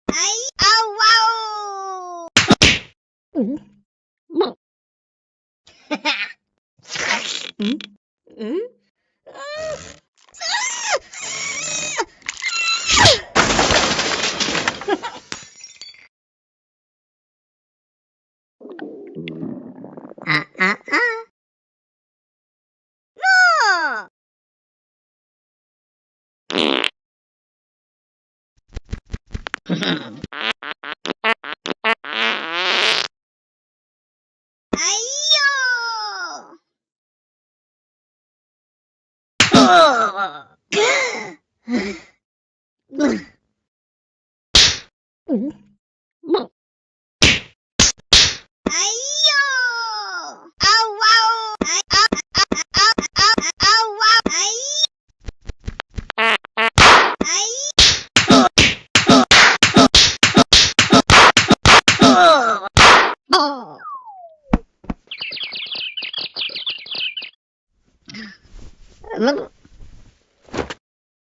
아이, 아우, 아우. 뭐? 응? 응? 어. 아이요. 응? 뭐? 아이요. 아우, 아우. 아이, 아우, 아우. 아이, 아이.